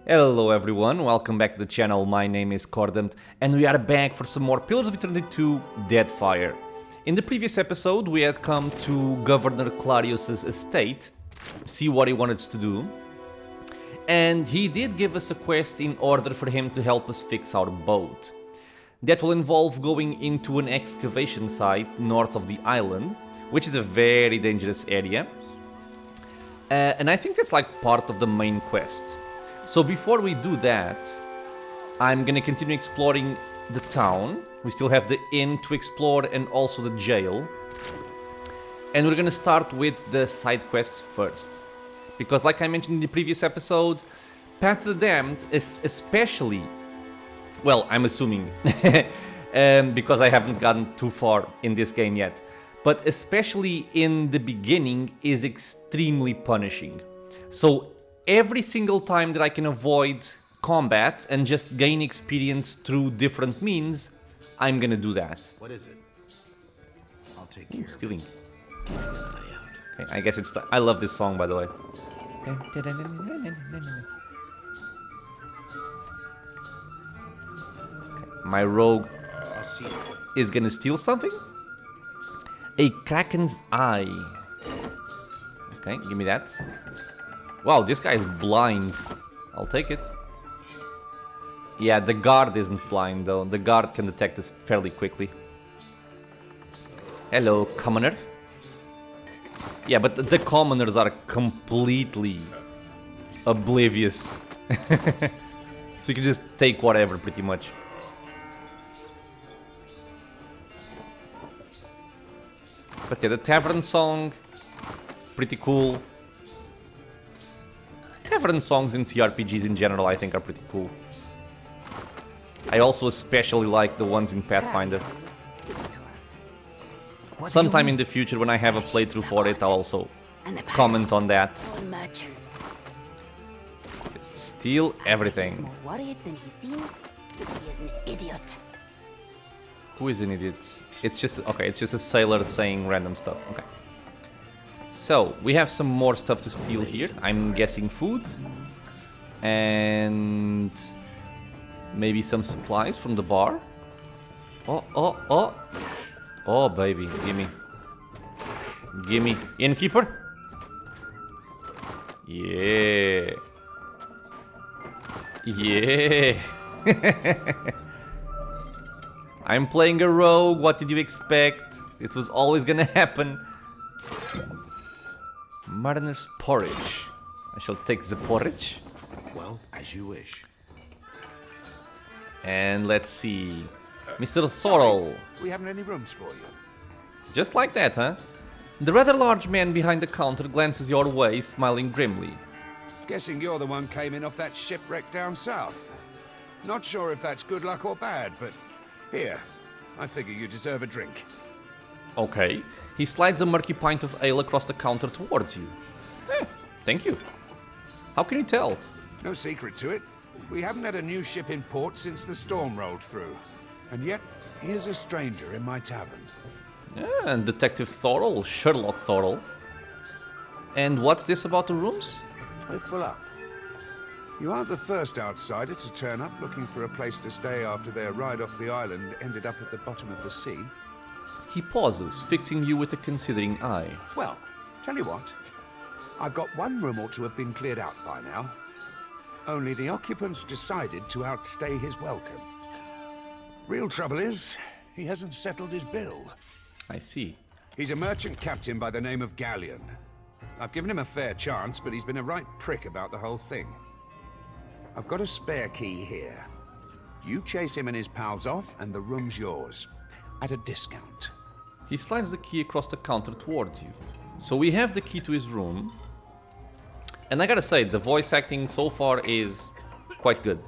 Hello everyone, welcome back to the channel. My name is Cordant and we are back for some more Pillars of Eternity 2 Deadfire. In the previous episode we had come to Governor Clarius's estate, see what he wanted us to do. And he did give us a quest in order for him to help us fix our boat. That will involve going into an excavation site north of the island, which is a very dangerous area. And I think that's like part of the main quest. So before we do that, I'm gonna continue exploring the town. We still have the inn to explore and also the jail. And we're gonna start with the side quests first. Because like I mentioned in the previous episode, Path to the Damned is especially, well, I'm assuming, because I haven't gotten too far in this game yet, but especially in the beginning is extremely punishing. So every single time that I can avoid combat and just gain experience through different means, I'm gonna do that. What is it? I'll take care of it. Stealing. Okay, I guess it's... I love this song, by the way. My rogue is gonna steal something? A Kraken's Eye. Okay, give me that. Wow, this guy is blind. I'll take it. Yeah, the guard isn't blind though. The guard can detect us fairly quickly. Hello, commoner. Yeah, but the commoners are completely oblivious. So you can just take whatever, pretty much. But yeah, the tavern song, pretty cool. Tavern songs in CRPGs in general, I think, are pretty cool. I also especially like the ones in Pathfinder. Sometime in the future, when I have a playthrough for it, I'll also comment on that. Just steal everything. He's more worried than he seems. He is an idiot. Who is an idiot? It's just... okay, it's just a sailor saying random stuff. Okay. So, we have some more stuff to steal here. I'm guessing food. And... maybe some supplies from the bar. Oh. Oh, baby. Gimme. Gimme. Innkeeper? Yeah. Yeah. I'm playing a rogue. What did you expect? This was always gonna happen. Mariner's porridge. I shall take the porridge. Well, as you wish. And let's see. Mr. Thorel. We haven't any rooms for you. Just like that, huh? The rather large man behind the counter glances your way, smiling grimly. Guessing you're the one came in off that shipwreck down south. Not sure if that's good luck or bad, but here, I figure you deserve a drink. Okay. He slides a murky pint of ale across the counter towards you. Thank you. How can you tell? No secret to it. We haven't had a new ship in port since the storm rolled through. And yet, here's a stranger in my tavern. And Detective Thorel, Sherlock Thorel. And what's this about the rooms? We're full up. You aren't the first outsider to turn up looking for a place to stay after their ride off the island ended up at the bottom of the sea. He pauses, fixing you with a considering eye. Well, tell you what. I've got one room ought to have been cleared out by now. Only the occupants decided to outstay his welcome. Real trouble is, he hasn't settled his bill. I see. He's a merchant captain by the name of Galleon. I've given him a fair chance, but he's been a right prick about the whole thing. I've got a spare key here. You chase him and his pals off, and the room's yours. At a discount. He slides the key across the counter towards you. So we have the key to his room. And I gotta say, the voice acting so far is quite good.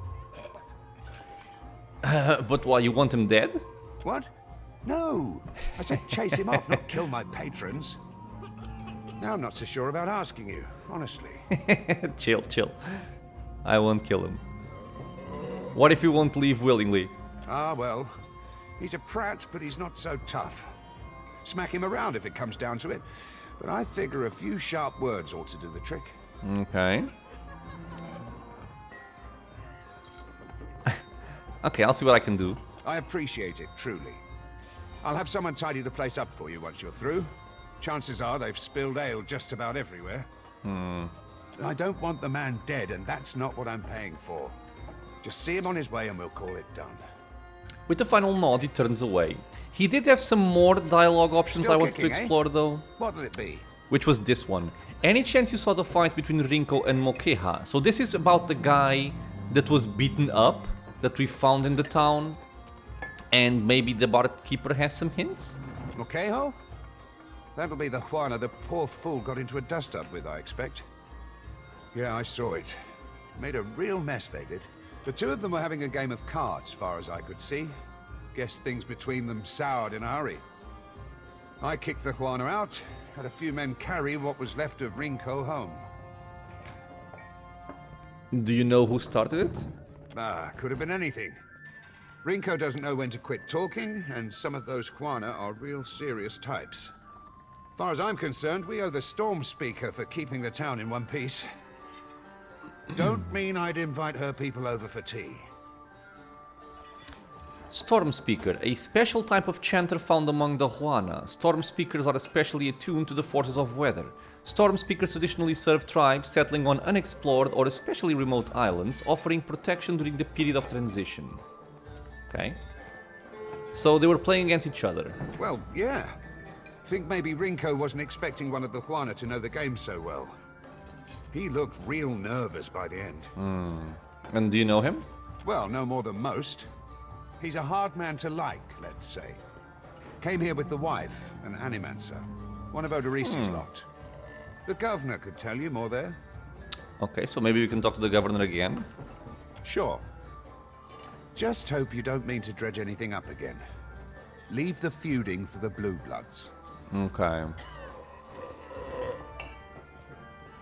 But why, you want him dead? What? No! I said chase him off, not kill my patrons. Now I'm not so sure about asking you, honestly. Chill. I won't kill him. What if he won't leave willingly? Ah, well. He's a prat, but he's not so tough. Smack him around if it comes down to it. But I figure a few sharp words ought to do the trick. Okay. Okay, I'll see what I can do. I appreciate it, truly. I'll have someone tidy the place up for you once you're through. Chances are they've spilled ale just about everywhere. I don't want the man dead, and that's not what I'm paying for. Just see him on his way and we'll call it done. With a final nod, he turns away. He did have some more dialogue options Still I wanted to kicking, eh? explore, though. What'll it be? Which was this one. Any chance you saw the fight between Rinko and Mokeha? So this is about the guy that was beaten up, that we found in the town. And maybe the barkeeper has some hints? Mokeho? That'll be the Juana the poor fool got into a dust-up with, I expect. Yeah, I saw it. Made a real mess, they did. The two of them were having a game of cards, far as I could see. Guess things between them soured in a hurry. I kicked the Juana out, had a few men carry what was left of Rinko home. Do you know who started it? Could have been anything. Rinko doesn't know when to quit talking, and some of those Juana are real serious types. Far as I'm concerned, we owe the Storm Speaker for keeping the town in one piece. Don't mean I'd invite her people over for tea. Storm Speaker, a special type of chanter found among the Juana. Storm Speakers are especially attuned to the forces of weather. Storm Speakers traditionally serve tribes settling on unexplored or especially remote islands, offering protection during the period of transition. Okay. So they were playing against each other. Well, yeah. Think maybe Rinko wasn't expecting one of the Juana to know the game so well. He looked real nervous by the end. And do you know him? Well, no more than most. He's a hard man to like, let's say. Came here with the wife, an animancer. One of Odorisi's lot. The governor could tell you more there. Okay, so maybe we can talk to the governor again. Sure. Just hope you don't mean to dredge anything up again. Leave the feuding for the Blue Bloods. Okay.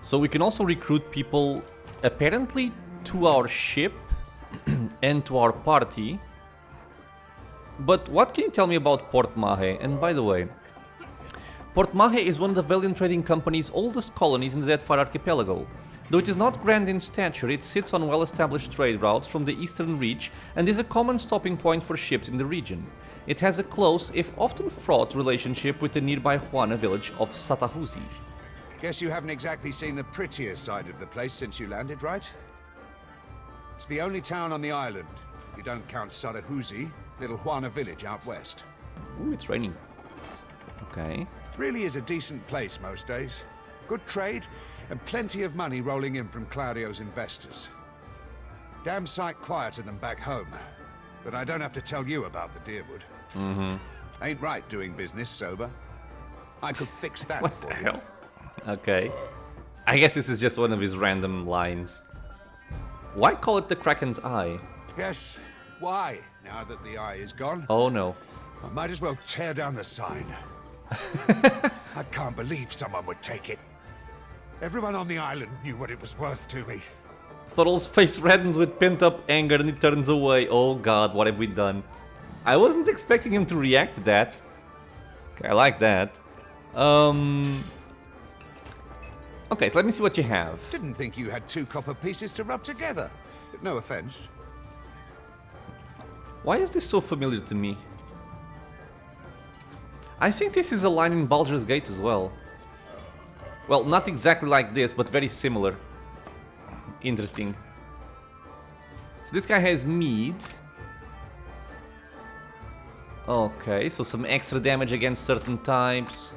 So we can also recruit people, apparently, to our ship and to our party. But what can you tell me about Port Maje? And by the way, Port Maje is one of the Valiant Trading Company's oldest colonies in the Deadfire archipelago. Though it is not grand in stature, it sits on well-established trade routes from the Eastern Reach and is a common stopping point for ships in the region. It has a close, if often fraught, relationship with the nearby Juana village of Satahuzi. Guess you haven't exactly seen the prettier side of the place since you landed, right? It's the only town on the island, if you don't count Satahuzi, little Juana village out west. Ooh, it's raining. Okay. Really is a decent place most days. Good trade, and plenty of money rolling in from Claudio's investors. Damn sight quieter than back home. But I don't have to tell you about the Deerwood. Ain't right doing business sober. I could fix that What for the you. hell? Okay. I guess this is just one of his random lines. Why call it the Kraken's Eye? Yes, why, now that the eye is gone? Oh no. I might as well tear down the sign. I can't believe someone would take it. Everyone on the island knew what it was worth to me. Thorel's face reddens with pent-up anger and he turns away. Oh god, what have we done? I wasn't expecting him to react to that. Okay, I like that. Okay, so let me see what you have. Didn't think you had two copper pieces to rub together. No offense. Why is this so familiar to me? I think this is a line in Baldur's Gate as well. Well, not exactly like this, but very similar. Interesting. So this guy has mead. Okay, so some extra damage against certain types.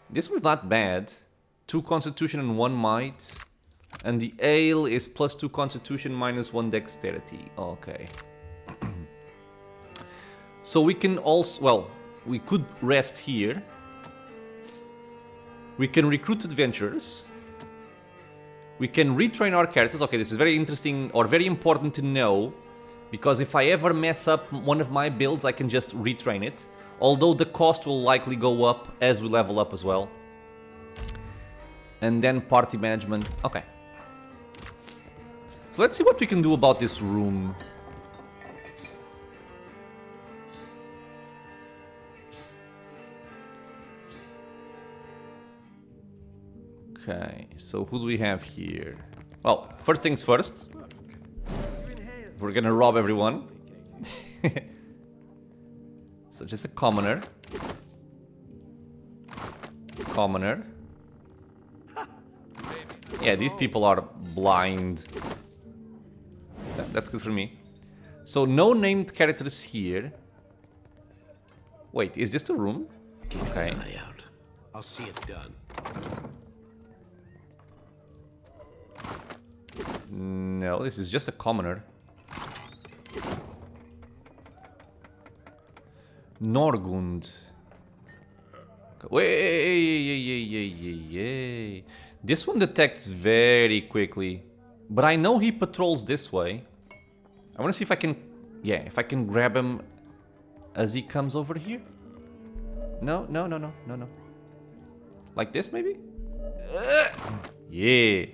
This one's not bad. 2 constitution and 1 might. And the ale is +2 constitution, -1 dexterity. Okay. So we can also, well, we could rest here. We can recruit adventurers. We can retrain our characters. Okay, this is very interesting or very important to know. Because if I ever mess up one of my builds, I can just retrain it. Although the cost will likely go up as we level up as well. And then party management. Okay. So let's see what we can do about this room. Okay, so who do we have here? Well, first things first. we're gonna rob everyone. So just a commoner. Commoner. Yeah, these people are blind. That's good for me. So no named characters here. Wait, is this the room? Okay. Out. I'll see it done. No, this is just a commoner. Norgund. Wait. This one detects very quickly. But I know he patrols this way. I want to see if I can... Yeah, if I can grab him as he comes over here. No. Like this, maybe? Yeah.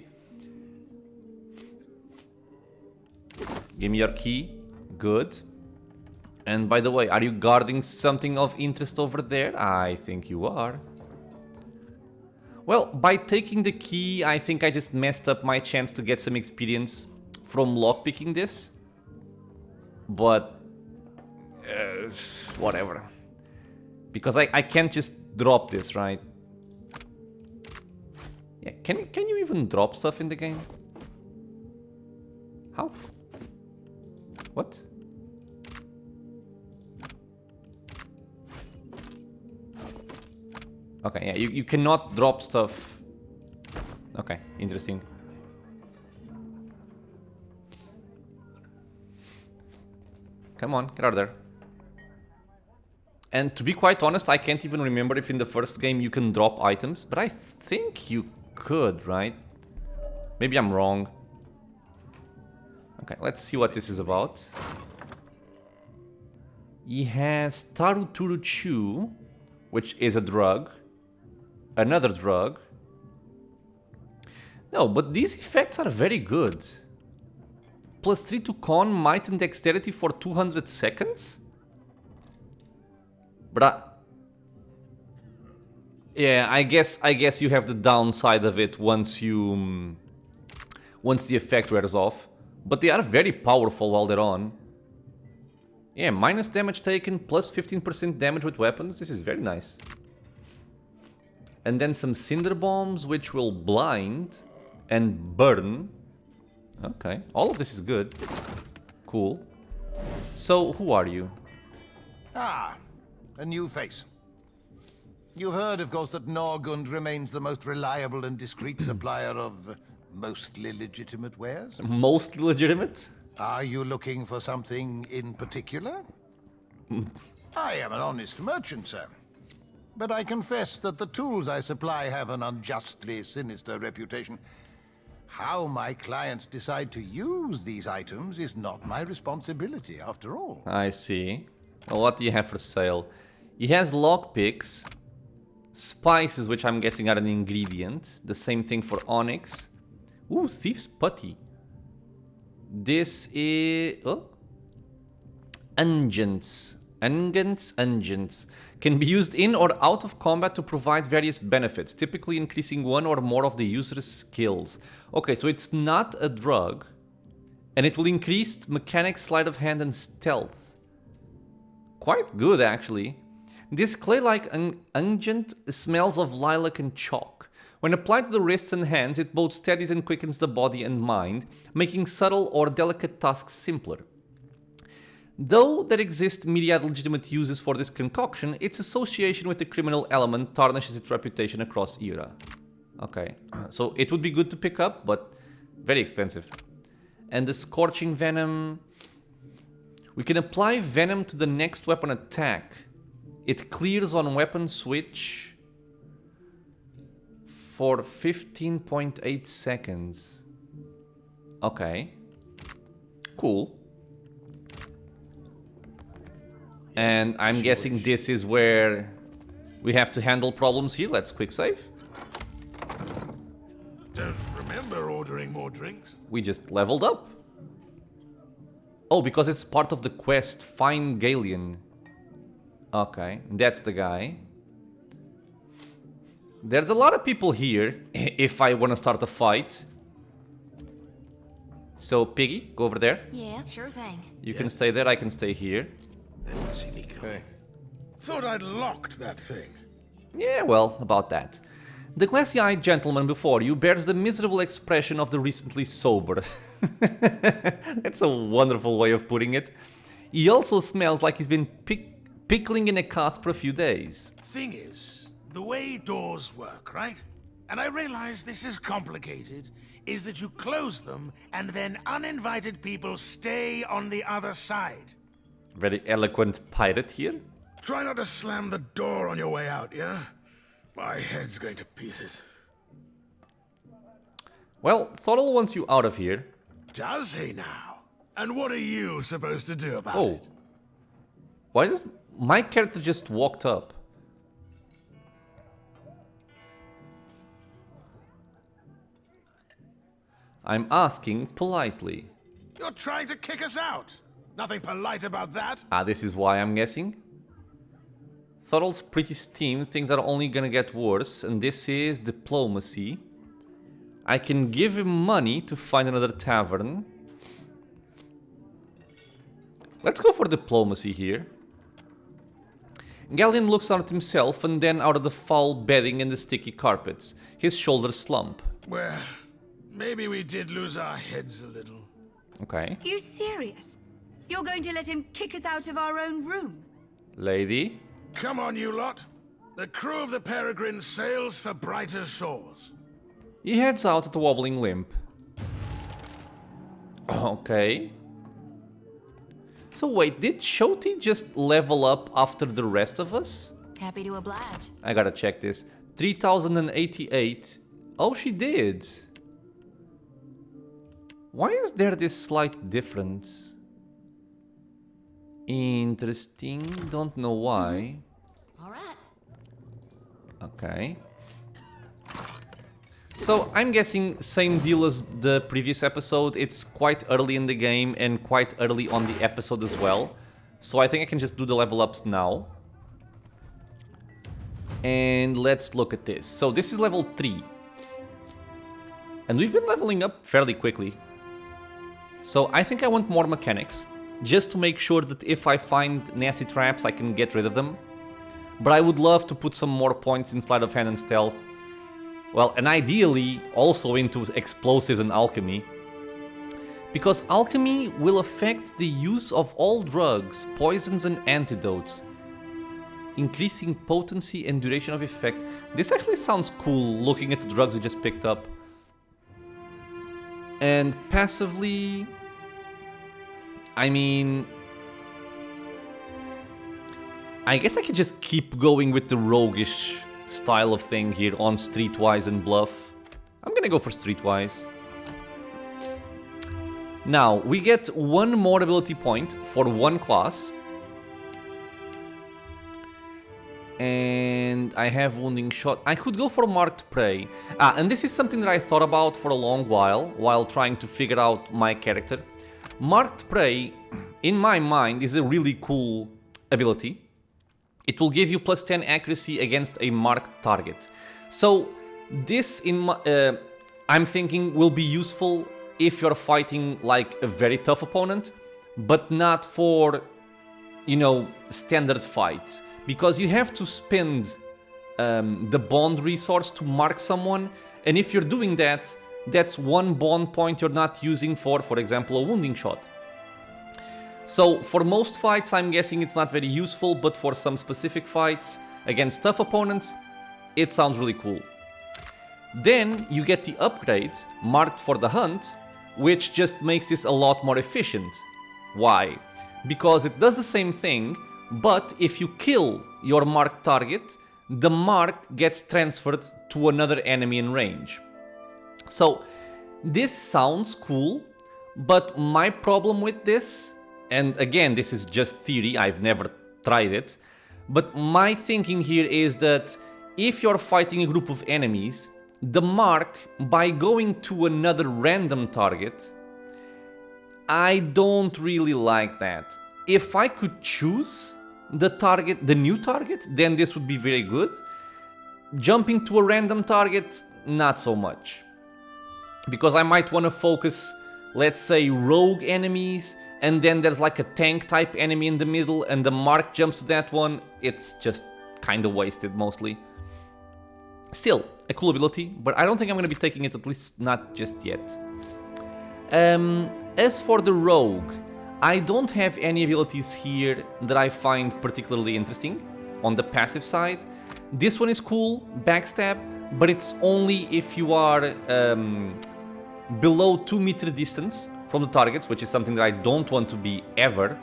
Give me your key. Good. And by the way, are you guarding something of interest over there? I think you are. Well, by taking the key, I think I just messed up my chance to get some experience from lockpicking this. But... whatever. Because I can't just drop this, right? Yeah, can you even drop stuff in the game? How? What? Okay, yeah, you cannot drop stuff. Okay, interesting. Come on, get out of there. And to be quite honest, I can't even remember if in the first game you can drop items, but I think you could, right? Maybe I'm wrong. Okay, let's see what this is about. He has Taruturuchu, which is a drug. Another drug. No, but these effects are very good. Plus 3 to con, might and dexterity for 200 seconds? But yeah, I guess you have the downside of it once you... once the effect wears off. But they are very powerful while they're on. Yeah, minus damage taken, plus 15% damage with weapons. This is very nice. And then some cinder bombs, which will blind and burn. Okay, all of this is good. Cool. So, who are you? Ah, a new face. You've heard, of course, that Norgund remains the most reliable and discreet supplier of mostly legitimate wares. Mostly legitimate? Are you looking for something in particular? I am an honest merchant, sir. But I confess that the tools I supply have an unjustly sinister reputation. How my clients decide to use these items is not my responsibility, after all. I see. Well, what do you have for sale? He has lockpicks, spices, which I'm guessing are an ingredient. The same thing for onyx. Ooh, Thief's Putty. This is... oh? Unguents. Unguents. Can be used in or out of combat to provide various benefits, typically increasing one or more of the user's skills. Okay, so it's not a drug. And it will increase mechanics, sleight of hand, and stealth. Quite good, actually. This clay-like unguent smells of lilac and chalk. When applied to the wrists and hands, it both steadies and quickens the body and mind, making subtle or delicate tasks simpler. Though there exist myriad legitimate uses for this concoction, its association with the criminal element tarnishes its reputation across era. Okay, so it would be good to pick up, but very expensive. And the Scorching Venom... we can apply Venom to the next weapon attack. It clears on weapon switch for 15.8 seconds. Okay. Cool. And I'm guessing this is where we have to handle problems here. Let's quick save. Don't remember ordering more drinks. We just leveled up. Oh, because it's part of the quest. Find Galeon. Okay, that's the guy. There's a lot of people here if I want to start a fight. So, Piggy, go over there. Yeah, sure thing. You can stay there, I can stay here. They won't see me coming. Thought I'd locked that thing. Yeah, well, about that. The glassy-eyed gentleman before you bears the miserable expression of the recently sober. That's a wonderful way of putting it. He also smells like he's been pickling in a cask for a few days. Thing is, the way doors work, right? And I realize this is complicated, is that you close them and then uninvited people stay on the other side. Very eloquent pirate here. Try not to slam the door on your way out, yeah? My head's going to pieces. Well, Thorel wants you out of here. Does he now? And what are you supposed to do about Oh. it? Why does my character just walked up? I'm asking politely. You're trying to kick us out. Nothing polite about that. Ah, this is why I'm guessing. Thorel's pretty steamed, things are only gonna get worse, and this is diplomacy. I can give him money to find another tavern. Let's go for diplomacy here. Galleon looks out at himself and then out of the foul bedding and the sticky carpets. His shoulders slump. Well, maybe we did lose our heads a little. Okay. You serious? You're going to let him kick us out of our own room? Lady. Come on, you lot. The crew of the Peregrine sails for brighter shores. He heads out at a wobbling limp. Okay. So wait, did Shoti just level up after the rest of us? Happy to oblige. I gotta check this. 3088. Oh, she did. Why is there this slight difference? Interesting. Don't know why. All right. Okay. So I'm guessing same deal as the previous episode. It's quite early in the game and quite early on the episode as well. So I think I can just do the level ups now. And let's look at this. So this is level 3. And we've been leveling up fairly quickly. So I think I want more mechanics, just to make sure that if I find nasty traps I can get rid of them. But I would love to put some more points in sleight of hand and stealth. Well, and ideally also into explosives and alchemy. Because alchemy will affect the use of all drugs, poisons and antidotes, increasing potency and duration of effect. This actually sounds cool looking at the drugs we just picked up. And passively, I mean, I guess I could just keep going with the roguish style of thing here on Streetwise and Bluff. I'm gonna go for Streetwise. Now, we get one more ability point for one class. And I have Wounding Shot. I could go for Marked Prey. And this is something that I thought about for a long while trying to figure out my character. Marked Prey, in my mind, is a really cool ability. It will give you plus 10 accuracy against a marked target. So this, I'm thinking, will be useful if you're fighting like a very tough opponent, but not for, you know, standard fights. Because you have to spend the bond resource to mark someone, and if you're doing that, that's one bond point you're not using for example, a wounding shot. So for most fights, I'm guessing it's not very useful, but for some specific fights against tough opponents, it sounds really cool. Then you get the upgrade, Marked for the Hunt, which just makes this a lot more efficient. Why? Because it does the same thing, but if you kill your marked target, the mark gets transferred to another enemy in range. So this sounds cool, but my problem with this, and again, this is just theory, I've never tried it, but my thinking here is that if you're fighting a group of enemies, the mark, by going to another random target, I don't really like that. If I could choose the new target, then this would be very good. Jumping to a random target, not so much. Because I might want to focus let's say, rogue enemies, and then there's like a tank type enemy in the middle, and the mark jumps to that one, it's just kind of wasted mostly. Still, a cool ability, but I don't think I'm going to be taking it, at least not just yet. As for the rogue, I don't have any abilities here that I find particularly interesting on the passive side. This one is cool, backstab, but it's only if you are below 2 meter distance from the targets, which is something that I don't want to be ever.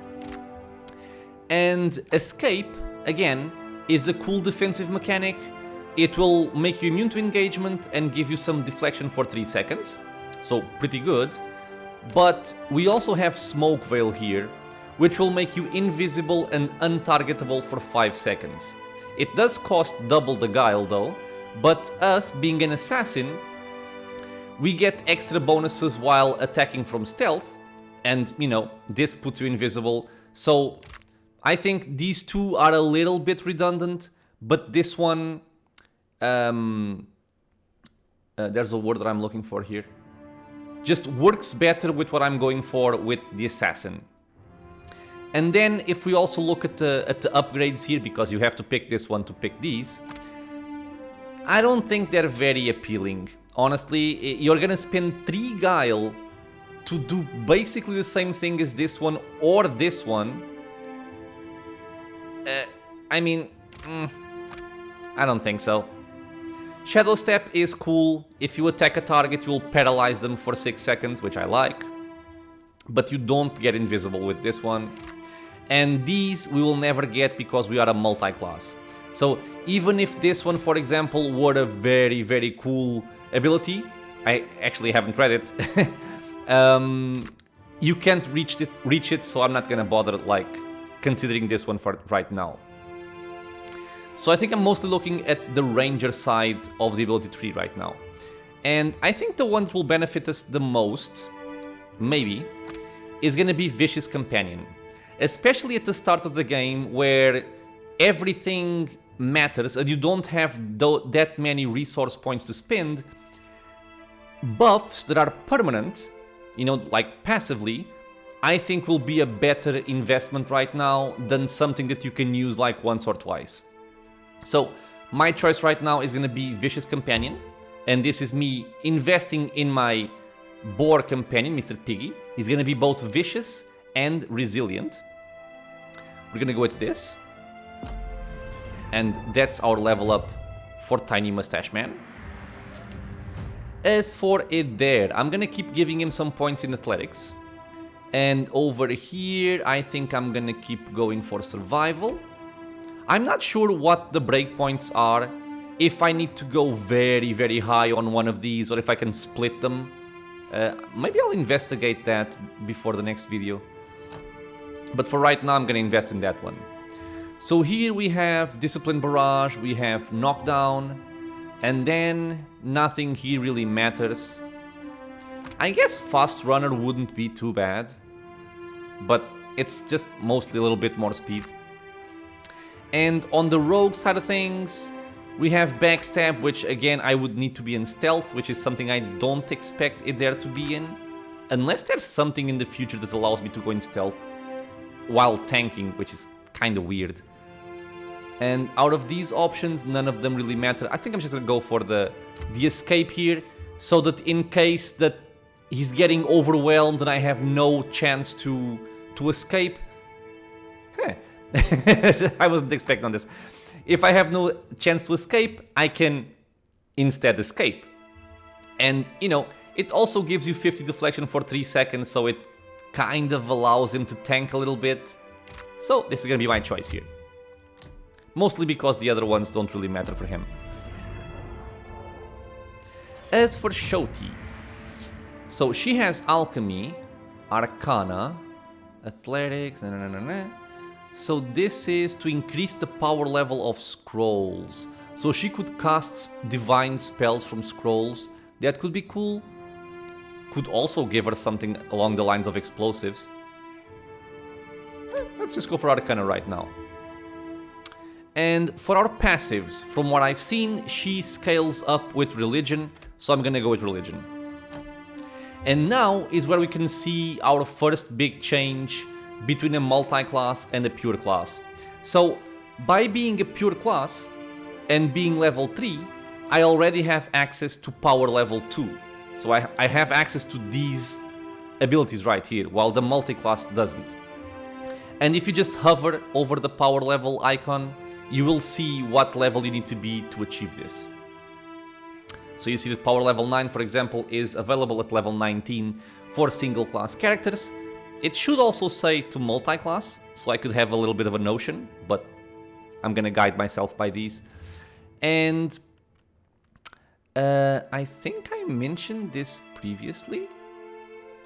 And escape, again, is a cool defensive mechanic. It will make you immune to engagement and give you some deflection for 3 seconds, so pretty good. But we also have Smoke Veil here, which will make you invisible and untargetable for 5 seconds. It does cost double the Guile though, but us being an assassin, we get extra bonuses while attacking from stealth, and you know, this puts you invisible. So I think these two are a little bit redundant, but this one, there's a word that I'm looking for here, just works better with what I'm going for with the assassin. And then if we also look at the upgrades here, because you have to pick this one to pick these, I don't think they're very appealing. Honestly, you're gonna spend 3 Guile to do basically the same thing as this one or this one. I mean, I don't think so. Shadow Step is cool. If you attack a target, you will paralyze them for 6 seconds, which I like. But you don't get invisible with this one. And these we will never get because we are a multi-class. So even if this one, for example, were a very, very cool ability, I actually haven't read it, you can't reach it, so I'm not gonna bother like considering this one for right now. So I think I'm mostly looking at the ranger side of the ability tree right now. And I think the one that will benefit us the most, maybe, is gonna be Vicious Companion. Especially at the start of the game where everything matters and you don't have that many resource points to spend. Buffs that are permanent, you know, like passively, I think will be a better investment right now than something that you can use like once or twice. So my choice right now is going to be Vicious Companion, and this is me investing in my boar companion, Mr. Piggy. He's going to be both vicious and resilient. We're going to go with this, and that's our level up for Tiny Mustache Man. As for it there, I'm going to keep giving him some points in athletics. And over here, I think I'm going to keep going for survival. I'm not sure what the breakpoints are, if I need to go very, very high on one of these, or if I can split them. Maybe I'll investigate that before the next video. But for right now, I'm gonna invest in that one. So here we have Discipline Barrage, we have Knockdown, and then nothing here really matters. I guess Fast Runner wouldn't be too bad, but it's just mostly a little bit more speed. And on the rogue side of things, we have Backstab, which again I would need to be in stealth, which is something I don't expect it there to be in. Unless there's something in the future that allows me to go in stealth while tanking, which is kind of weird. And out of these options, none of them really matter. I think I'm just gonna go for the escape here, so that in case that he's getting overwhelmed and I have no chance to escape. I wasn't expecting this. If I have no chance to escape, I can instead escape. And, you know, it also gives you 50 deflection for 3 seconds, so it kind of allows him to tank a little bit. So this is gonna be my choice here. Mostly because the other ones don't really matter for him. As for Shoti, so she has Alchemy, Arcana, Athletics, So this is to increase the power level of scrolls. So she could cast divine spells from scrolls. That could be cool. Could also give her something along the lines of explosives. Let's just go for Arcana right now. And for our passives, from what I've seen, she scales up with Religion, so I'm gonna go with Religion. And now is where we can see our first big change between a multi-class and a pure class. So by being a pure class and being level 3, I already have access to power level 2. So I have access to these abilities right here, while the multi-class doesn't. And if you just hover over the power level icon, you will see what level you need to be to achieve this. So you see that power level 9, for example, is available at level 19 for single class characters. It should also say to multi-class, so I could have a little bit of a notion, but I'm gonna guide myself by these. And I think I mentioned this previously.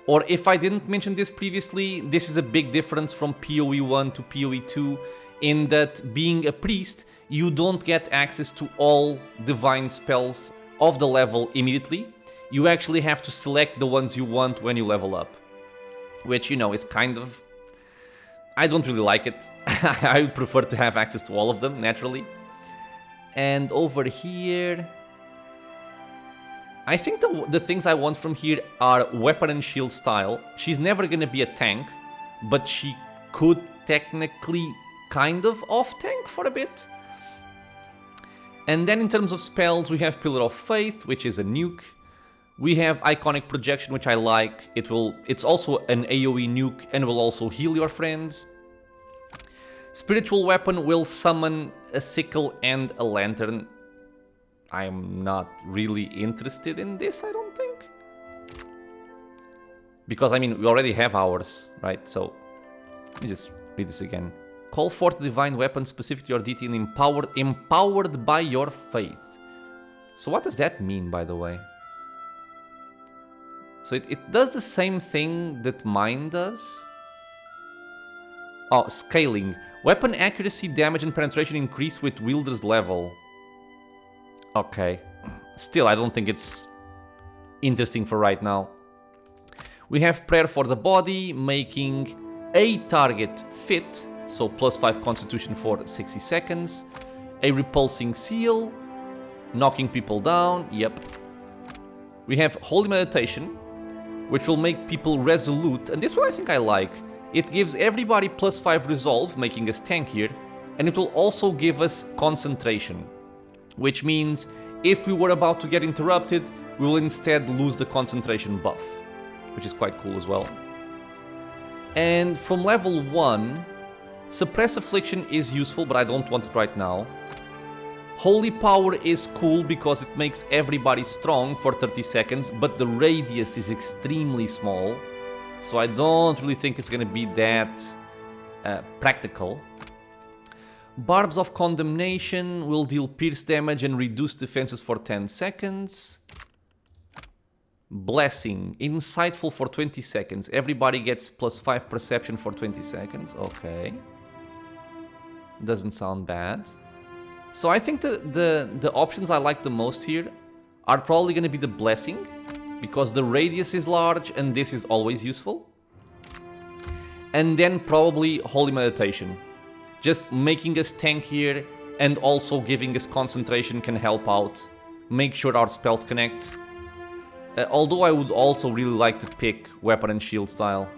Or if I didn't mention this previously, this is a big difference from PoE1 to PoE2 in that being a priest, you don't get access to all divine spells of the level immediately. You actually have to select the ones you want when you level up. Which, you know, is kind of... I don't really like it. I would prefer to have access to all of them, naturally. And over here... I think the things I want from here are weapon and shield style. She's never gonna be a tank, but she could technically kind of off-tank for a bit. And then in terms of spells, we have Pillar of Faith, which is a nuke. We have Iconic Projection, which I like. It's also an AoE nuke and will also heal your friends. Spiritual Weapon will summon a sickle and a lantern. I'm not really interested in this, I don't think. Because, I mean, we already have ours, right? So, let me just read this again. Call forth the divine weapon specific to your deity and empowered by your faith. So what does that mean, by the way? So it does the same thing that mine does. Oh, scaling. Weapon accuracy, damage and penetration increase with wielder's level. Okay. Still, I don't think it's interesting for right now. We have Prayer for the Body, making a target fit. So plus 5 constitution for 60 seconds. A repulsing seal. Knocking people down. Yep. We have Holy Meditation, which will make people resolute. And this one I think I like. It gives everybody plus 5 resolve, making us tankier. And it will also give us concentration. Which means if we were about to get interrupted, we will instead lose the concentration buff. Which is quite cool as well. And from level 1... Suppress Affliction is useful, but I don't want it right now. Holy Power is cool because it makes everybody strong for 30 seconds, but the radius is extremely small. So I don't really think it's gonna be that practical. Barbs of Condemnation will deal pierce damage and reduce defenses for 10 seconds. Blessing, insightful for 20 seconds. Everybody gets plus 5 perception for 20 seconds. Okay. Doesn't sound bad. So I think the options I like the most here are probably going to be the Blessing, because the radius is large and this is always useful. And then probably Holy Meditation. Just making us tankier and also giving us concentration can help out. Make sure our spells connect. Although I would also really like to pick Weapon and Shield style.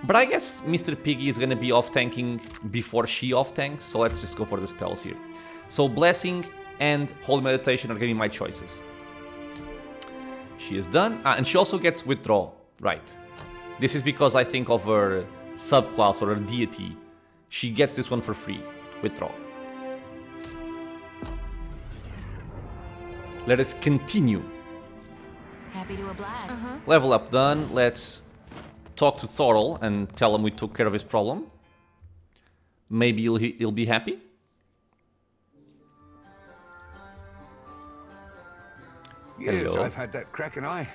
But I guess Mr. Piggy is gonna be off-tanking before she off-tanks, so let's just go for the spells here. So Blessing and Holy Meditation are gonna be my choices. She is done. And she also gets Withdraw. Right. This is because I think of her subclass or her deity. She gets this one for free. Withdraw. Let us continue. Happy to oblige. Level up done. Let's talk to Thorel and tell him we took care of his problem. Maybe he'll be happy. Yes, Hello. I've had that crack an eye.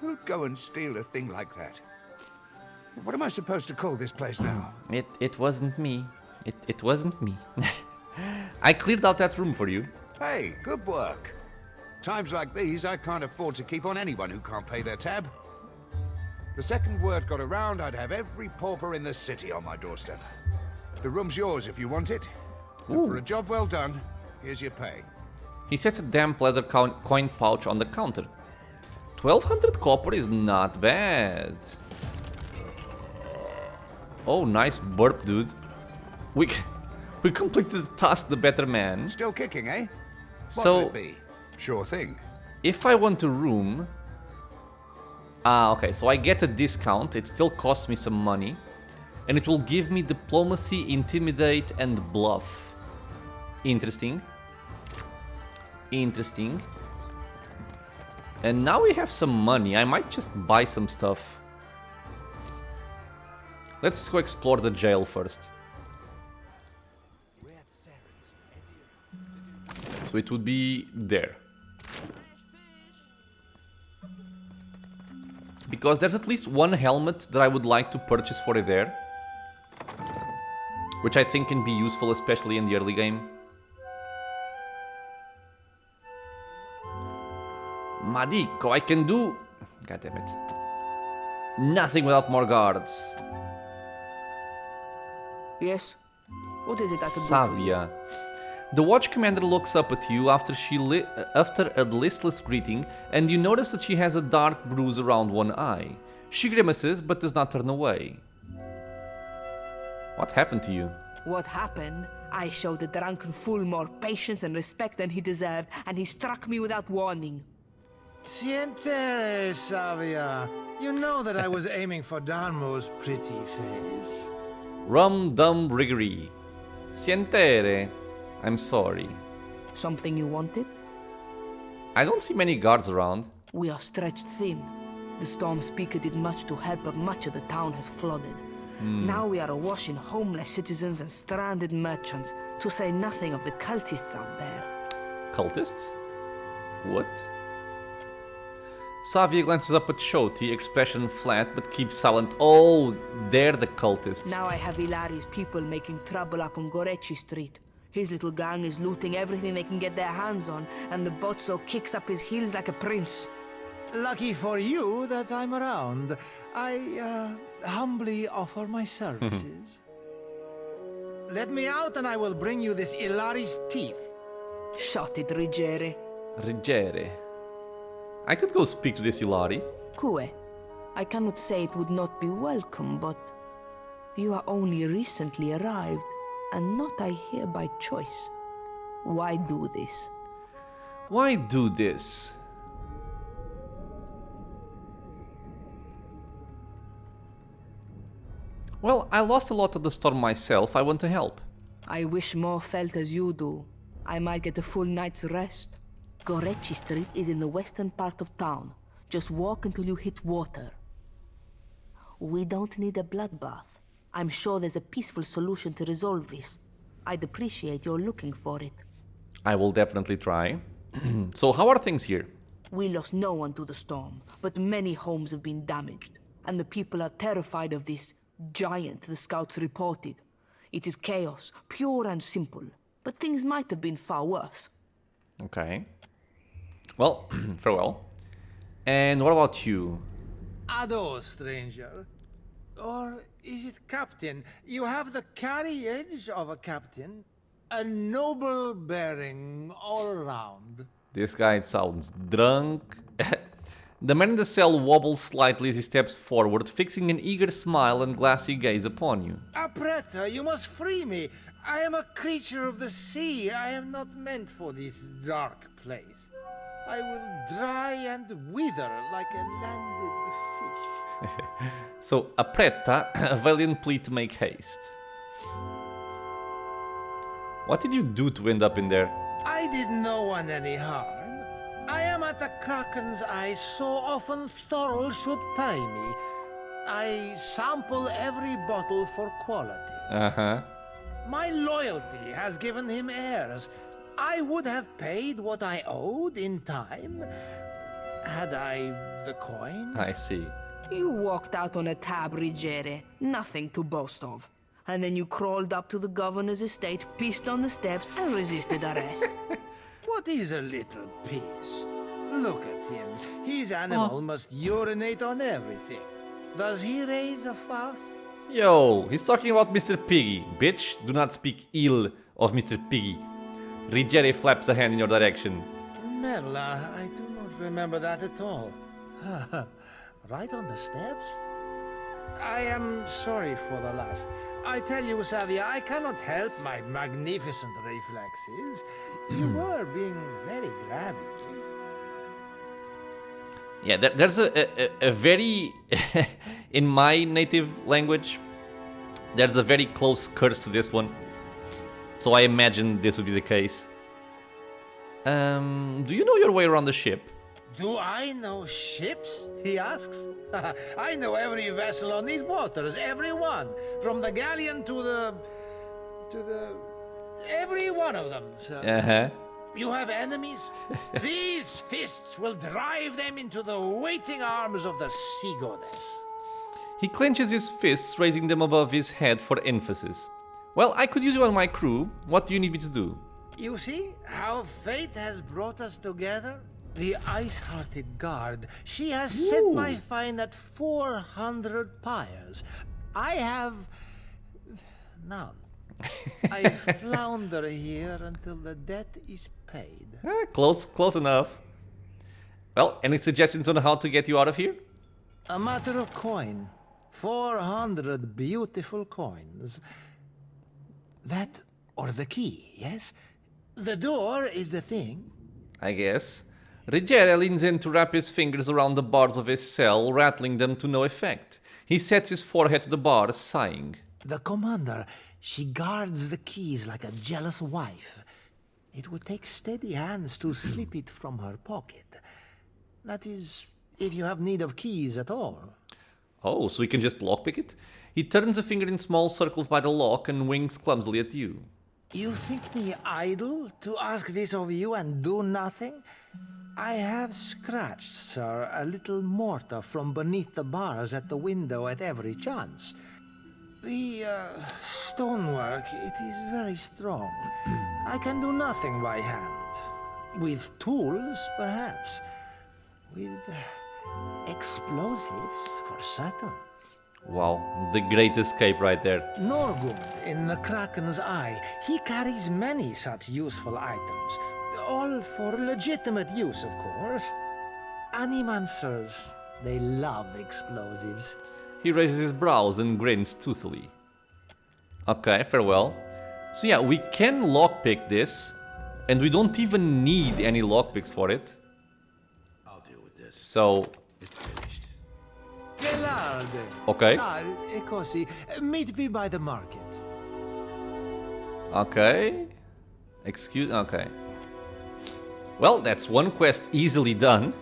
Who'd go and steal a thing like that? What am I supposed to call this place now? It wasn't me. It wasn't me. I cleared out that room for you. Hey, good work. Times like these, I can't afford to keep on anyone who can't pay their tab. The second word got around, I'd have every pauper in the city on my doorstep. The room's yours if you want it. And for a job well done, here's your pay. He sets a damp leather coin pouch on the counter. 1200 copper is not bad. Oh, nice burp, dude. We completed the task, the better man. Still kicking, eh? So, What'll it be? Sure thing. if I want a room... Ah, okay, so I get a discount. It still costs me some money. And it will give me diplomacy, intimidate, and bluff. Interesting. Interesting. And now we have some money. I might just buy some stuff. Let's go explore the jail first. So it would be there. Because there's at least one helmet that I would like to purchase for it there. Which I think can be useful, especially in the early game. Madico, I can do... God damn it. Nothing without more guards. Yes? What is it I can do for you? Savia. The watch commander looks up at you after a listless greeting, and you notice that she has a dark bruise around one eye. She grimaces but does not turn away. What happened to you? What happened? I showed the drunken fool more patience and respect than he deserved, and he struck me without warning. Sientere, Savia. You know that I was aiming for Darmo's pretty face. Rum dum riggery. Sientere. I'm sorry. Something you wanted? I don't see many guards around. We are stretched thin. The storm speaker did much to help, but much of the town has flooded. Now we are awash in homeless citizens and stranded merchants, to say nothing of the cultists out there. Cultists? What? Savia glances up at Shoti, expression flat but keeps silent. Oh, they're the cultists. Now I have Ilari's people making trouble up on Gorecci Street. His little gang is looting everything they can get their hands on, and the Bozzo kicks up his heels like a prince. Lucky for you that I'm around. I humbly offer my services. Let me out and I will bring you this Ilari's teeth. Shot it, Rigere. Rigere. I could go speak to this Ilari. Cue. I cannot say it would not be welcome, but you are only recently arrived, and not I hear by choice. Why do this? Why do this? Well, I lost a lot of the storm myself. I want to help. I wish more felt as you do. I might get a full night's rest. Gorecci Street is in the western part of town. Just walk until you hit water. We don't need a bloodbath. I'm sure there's a peaceful solution to resolve this. I'd appreciate your looking for it. I will definitely try. So how are things here? We lost no one to the storm, but many homes have been damaged, and the people are terrified of this giant the scouts reported. It is chaos, pure and simple, but things might have been far worse. Okay. Well, farewell. And what about you? Ado, stranger. Or is it captain? You have the carriage of a captain. A noble bearing all around. This guy sounds drunk. The man in the cell wobbles slightly as he steps forward, fixing an eager smile and glassy gaze upon you. Apretta, you must free me. I am a creature of the sea. I am not meant for this dark place. I will dry and wither like a landed fish. So, Apretta, a valiant plea to make haste. What did you do to end up in there? I did no one any harm. I am at the Kraken's eyes so often Thorel should pay me. I sample every bottle for quality. Uh-huh. My loyalty has given him heirs. I would have paid what I owed in time, had I the coin. I see. You walked out on a tab, Rigere, nothing to boast of. And then you crawled up to the governor's estate, pissed on the steps, and resisted arrest. What is a little piece? Look at him. His animal must urinate on everything. Does he raise a fuss? Yo, he's talking about Mr. Piggy. Bitch, do not speak ill of Mr. Piggy. Rigere flaps a hand in your direction. Merla, I do not remember that at all. Right on the steps? I am sorry for the last. I tell you, Savia, I cannot help my magnificent reflexes. You were being very grabby. Yeah, there's a very... in my native language, there's a very close curse to this one. So I imagine this would be the case. Do you know your way around the ship? Do I know ships? He asks. I know every vessel on these waters, every one. From the galleon to the... every one of them, sir. Uh-huh. You have enemies? These fists will drive them into the waiting arms of the sea goddess. He clenches his fists, raising them above his head for emphasis. Well, I could use you on my crew. What do you need me to do? You see how fate has brought us together? The ice-hearted guard. She has set my fine at 400 pyres. I have... none. I flounder here until the debt is paid. Close enough. Well, any suggestions on how to get you out of here? A matter of coin. 400 beautiful coins. That or the key, yes? The door is the thing. I guess. Rogero leans in to wrap his fingers around the bars of his cell, rattling them to no effect. He sets his forehead to the bars, sighing. The commander, she guards the keys like a jealous wife. It would take steady hands to slip it from her pocket. That is, if you have need of keys at all. Oh, so we can just lockpick it? He turns a finger in small circles by the lock and winks clumsily at you. You think me idle to ask this of you and do nothing? I have scratched, sir, a little mortar from beneath the bars at the window at every chance. The stonework, it is very strong. I can do nothing by hand. With tools, perhaps. With explosives, for certain. Wow, the great escape right there. Norgund in the Kraken's eye. He carries many such useful items. All for legitimate use, of course. Animancers, they love explosives. He raises his brows and grins toothily. Okay, farewell. So yeah, we can lockpick this, and we don't even need any lockpicks for it. I'll deal with this. So... It's finished. Gelarde. Okay. Ecosi, meet me by the market. Okay. Okay. Well, that's one quest easily done.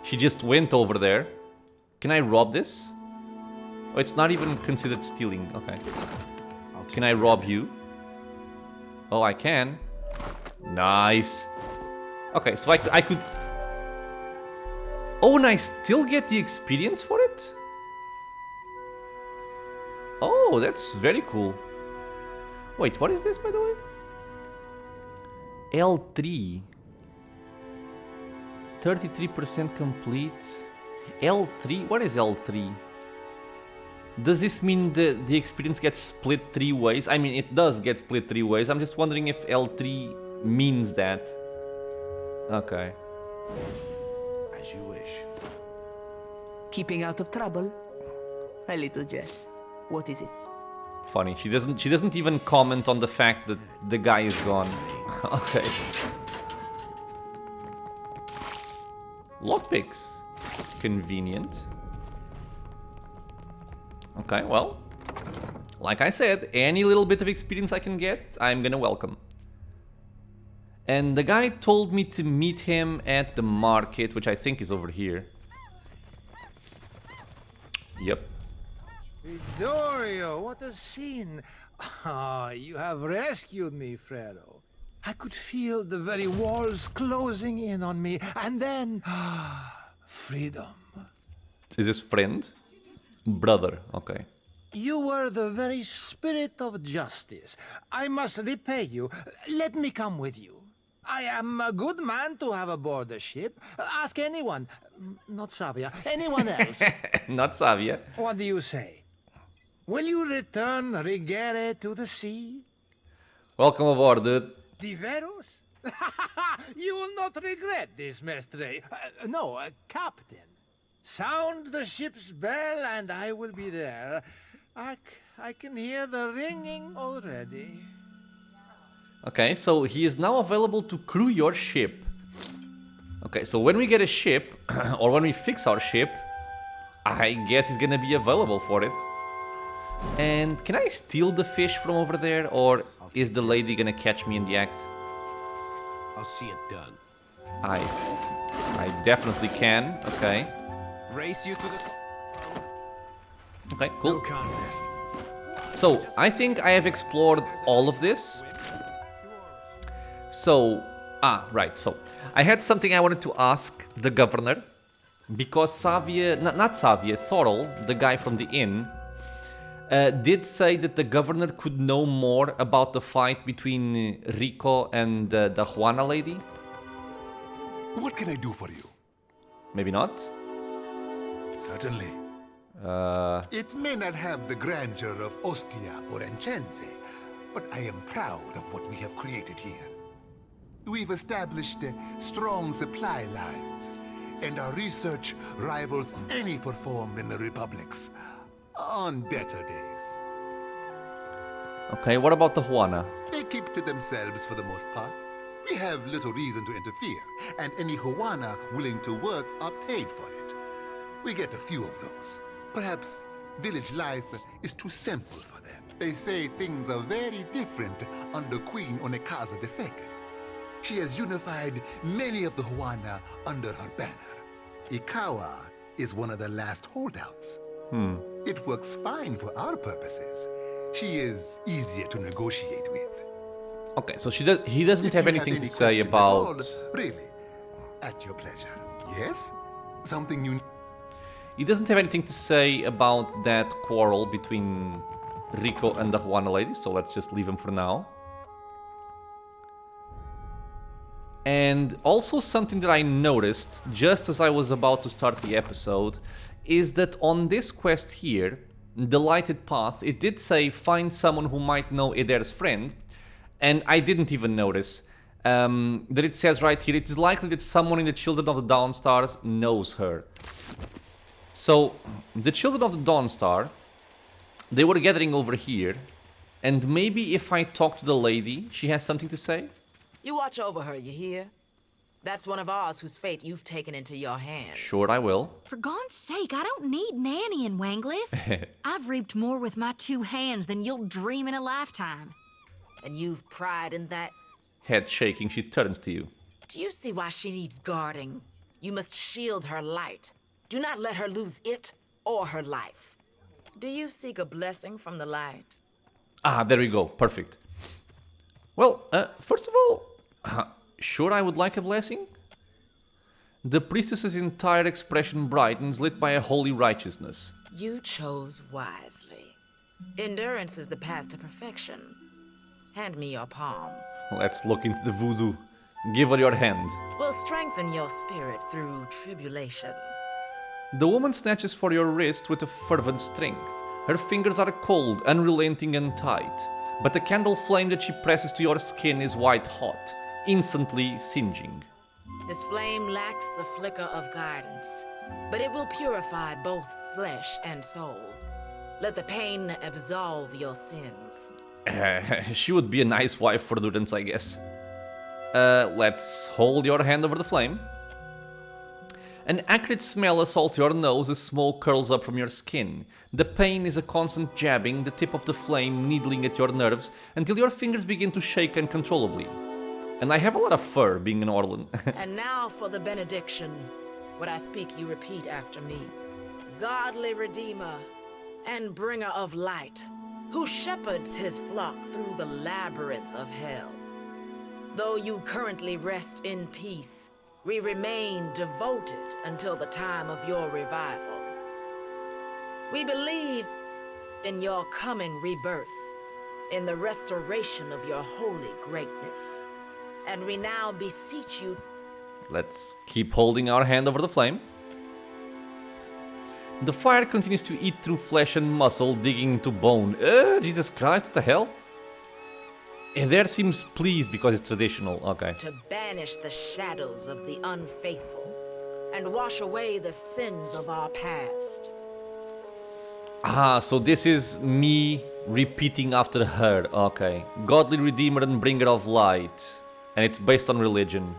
She just went over there. Can I rob this? Oh, it's not even considered stealing. Okay. Can I rob you? Oh, I can. Nice. Okay, so I could... Oh, and I still get the experience for it? Oh, that's very cool. Wait, what is this, by the way? L3. 33% complete. L3? What is L3? Does this mean the experience gets split 3 ways? I mean, it does get split 3 ways. I'm just wondering if L3 means that. Okay. As you wish. Keeping out of trouble? A little jest. What is it? Funny. She doesn't even comment on the fact that the guy is gone. Okay. Lockpicks. Convenient. Okay, well, like I said, any little bit of experience I can get, I'm gonna welcome. And the guy told me to meet him at the market, which I think is over here. Yep. Vittorio, what a scene! Ah, you have rescued me, Fredo. I could feel the very walls closing in on me, and then... freedom. Is this friend? Brother, okay. You were the very spirit of justice. I must repay you. Let me come with you. I am a good man to have aboard a ship. Ask anyone. Not Savia. Anyone else. Not Savia. What do you say? Will you return Rigere to the sea? Welcome aboard, dude. Diveros? You will not regret this, Mestre. No, Captain. Sound the ship's bell and I will be there. I can hear the ringing already. Okay, so he is now available to crew your ship. Okay, so when we get a ship, or when we fix our ship, I guess he's gonna be available for it. And can I steal the fish from over there, or is the lady gonna catch me in the act? I'll see it done. I definitely can. Okay. Race you to the... Okay, cool. No contest. So, I think I have explored all of this. So, right, so I had something I wanted to ask the governor, because Thorel, the guy from the inn, did say that the governor could know more about the fight between Rico and the Juana lady. What can I do for you? Maybe not? Certainly. It may not have the grandeur of Ostia or Enchense, but I am proud of what we have created here. We've established strong supply lines, and our research rivals any performed in the Republics on better days. Okay, what about the Juana? They keep to themselves for the most part. We have little reason to interfere, and any Juana willing to work are paid for it. We get a few of those. Perhaps village life is too simple for them. They say things are very different under Queen Onekaza II. She has unified many of the Juana under her banner. Ikawa is one of the last holdouts. It works fine for our purposes. She is easier to negotiate with. Okay, so he doesn't have anything to say questions at about... all, really, at your pleasure. Yes? Something you... He doesn't have anything to say about that quarrel between Rico and the Juana lady, so let's just leave him for now. And also something that I noticed just as I was about to start the episode is that on this quest here, the Lighted Path, it did say find someone who might know Eder's friend, and I didn't even notice that it says right here, it is likely that someone in the Children of the Dawnstars knows her. So, the Children of the Dawnstar, they were gathering over here, and maybe if I talk to the lady, she has something to say? You watch over her, you hear? That's one of ours whose fate you've taken into your hands. Sure, I will. For God's sake, I don't need Nanny in Wangliff. I've reaped more with my 2 hands than you'll dream in a lifetime. And you've pride in that? Head shaking, she turns to you. Do you see why she needs guarding? You must shield her light. Do not let her lose it or her life. Do you seek a blessing from the light? Ah, there we go. Perfect. Well, first of all, sure I would like a blessing. The priestess's entire expression brightens, lit by a holy righteousness. You chose wisely. Endurance is the path to perfection. Hand me your palm. Let's look into the voodoo. Give her your hand. We'll strengthen your spirit through tribulation. The woman snatches for your wrist with a fervent strength. Her fingers are cold, unrelenting and tight, but the candle flame that she presses to your skin is white hot, instantly singeing. This flame lacks the flicker of guidance, but it will purify both flesh and soul. Let the pain absolve your sins. She would be a nice wife for Durance, I guess. Let's hold your hand over the flame. An acrid smell assaults your nose as smoke curls up from your skin. The pain is a constant jabbing, the tip of the flame needling at your nerves until your fingers begin to shake uncontrollably. And I have a lot of fur, being an Orlan. And now for the benediction. What I speak, you repeat after me. Godly Redeemer and Bringer of Light, who shepherds his flock through the labyrinth of hell. Though you currently rest in peace, we remain devoted until the time of your revival. We believe in your coming rebirth, in the restoration of your holy greatness. And we now beseech you. Let's keep holding our hand over the flame. The fire continues to eat through flesh and muscle, digging into bone. Jesus Christ, what the hell? Eder seems pleased because it's traditional, okay. To banish the shadows of the unfaithful. and wash away the sins of our past. Ah, so this is me repeating after her. Okay. Godly Redeemer and Bringer of Light. And it's based on religion.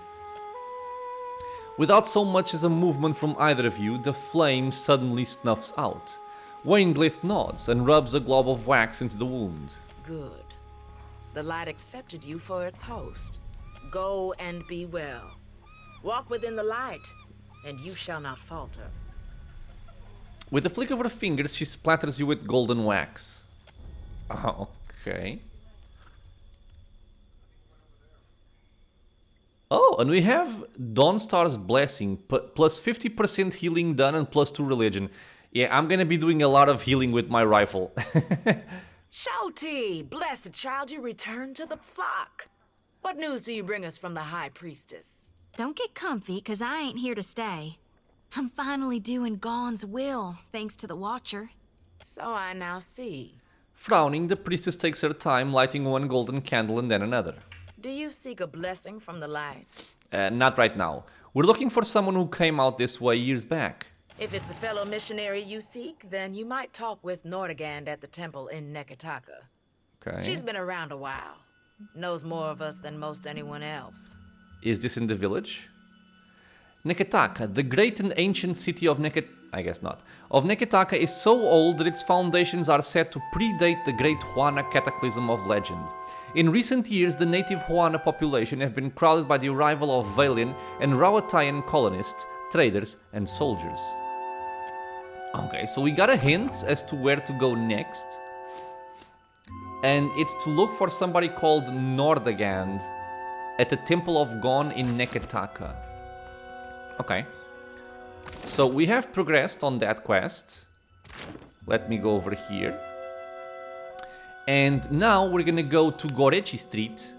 Without so much as a movement from either of you, the flame suddenly snuffs out. Wainglith nods and rubs a glob of wax into the wound. Good. The light accepted you for its host. Go and be well. Walk within the light, and you shall not falter. With a flick of her fingers, she splatters you with golden wax. Okay. Oh, and we have Dawnstar's Blessing, plus 50% healing done and plus 2 religion. Yeah, I'm gonna be doing a lot of healing with my rifle. Shouty, blessed child, you return to the flock. What news do you bring us from the High Priestess? Don't get comfy, 'cause I ain't here to stay. I'm finally doing Gaun's will, thanks to the Watcher. So I now see. Frowning, the priestess takes her time, lighting one golden candle and then another. Do you seek a blessing from the light? Not right now. We're looking for someone who came out this way years back. If it's a fellow missionary you seek, then you might talk with Nordegand at the temple in Neketaka. Okay. She's been around a while. Knows more of us than most anyone else. Is this in the village? Neketaka, the great and ancient city of I guess not. Of Neketaka is so old that its foundations are said to predate the great Huana cataclysm of legend. In recent years, the native Huana population have been crowded by the arrival of Valian and Rawatayan colonists, traders, and soldiers. Okay, so we got a hint as to where to go next. And it's to look for somebody called Nordegand at the Temple of Gon in Neketaka. Okay. So we have progressed on that quest. Let me go over here. And now we're gonna go to Gorecci Street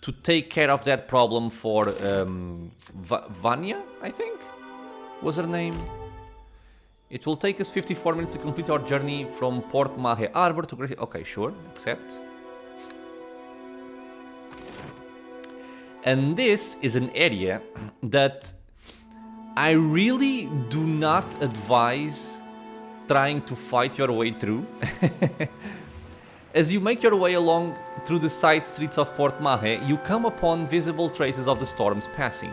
to take care of that problem for Vanya, I think, was her name. It will take us 54 minutes to complete our journey from Port Maje Arbor to Gorecci. Okay, sure, accept. And this is an area that I really do not advise trying to fight your way through. As you make your way along through the side streets of Port Maje, you come upon visible traces of the storm's passing.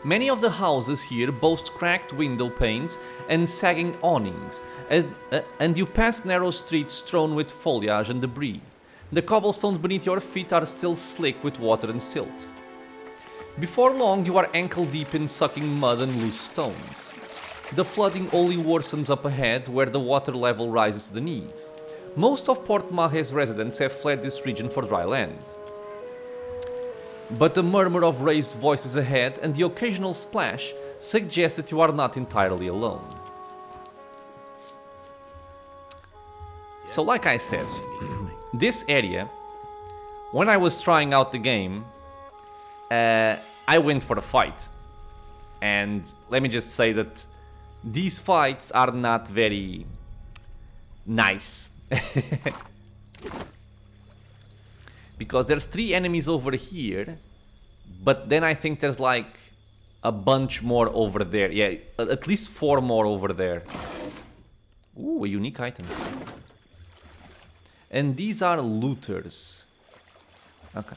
Many of the houses here boast cracked window panes and sagging awnings, and you pass narrow streets strewn with foliage and debris. The cobblestones beneath your feet are still slick with water and silt. Before long, you are ankle-deep in sucking mud and loose stones. The flooding only worsens up ahead, where the water level rises to the knees. Most of Port Maje's residents have fled this region for dry land. But the murmur of raised voices ahead and the occasional splash suggest that you are not entirely alone. So like I said, this area, when I was trying out the game, I went for a fight. And let me just say that these fights are not very nice. Because there's 3 enemies over here, but then I think there's like a bunch more over there. Yeah, at least 4 more over there. Ooh, a unique item. And these are looters. Okay.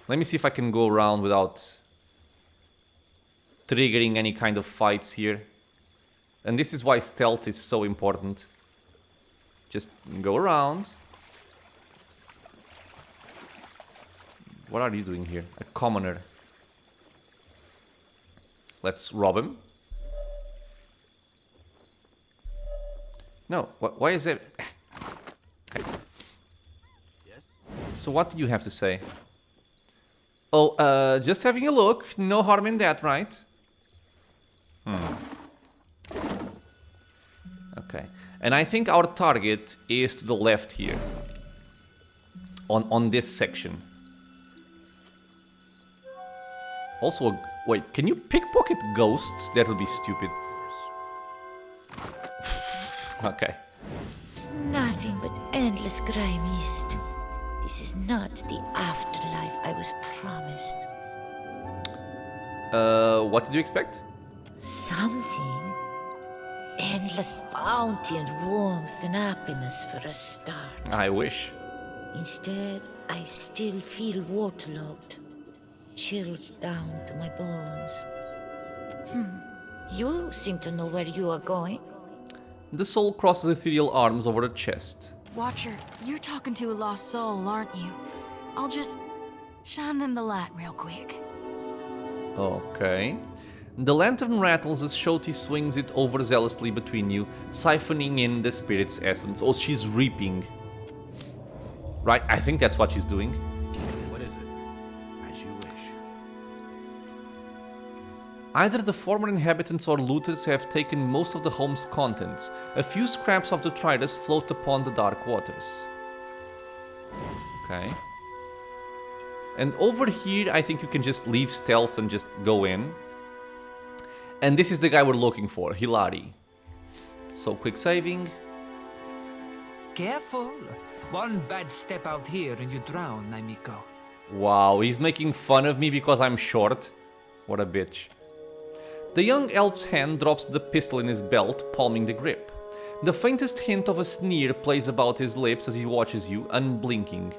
Let me see if I can go around without triggering any kind of fights here. And this is why stealth is so important. Just go around. What are you doing here? A commoner. Let's rob him. No, why is it? Okay. Yes? So what do you have to say? Oh, just having a look. No harm in that, right? Okay. And I think our target is to the left here. On this section. Also, wait, can you pickpocket ghosts? That would be stupid. Okay. Nothing but endless grime mist. This is not the afterlife I was promised. What did you expect? Something. Endless bounty and warmth and happiness for a start. I wish. Instead, I still feel waterlogged, chilled down to my bones. You seem to know where you are going. The soul crosses ethereal arms over her chest. Watcher, you're talking to a lost soul, aren't you? I'll just shine them the light real quick. Okay. The lantern rattles as Shoti swings it overzealously between you, siphoning in the spirit's essence. Oh, she's reaping. Right, I think that's what she's doing. What is it? As you wish. Either the former inhabitants or looters have taken most of the home's contents. A few scraps of detritus float upon the dark waters. Okay. And over here, I think you can just leave stealth and just go in. And this is the guy we're looking for, Hilari. So, quick saving. Careful. One bad step out here and you drown, Naimiko. Wow, he's making fun of me because I'm short. What a bitch. The young elf's hand drops the pistol in his belt, palming the grip. The faintest hint of a sneer plays about his lips as he watches you, unblinking.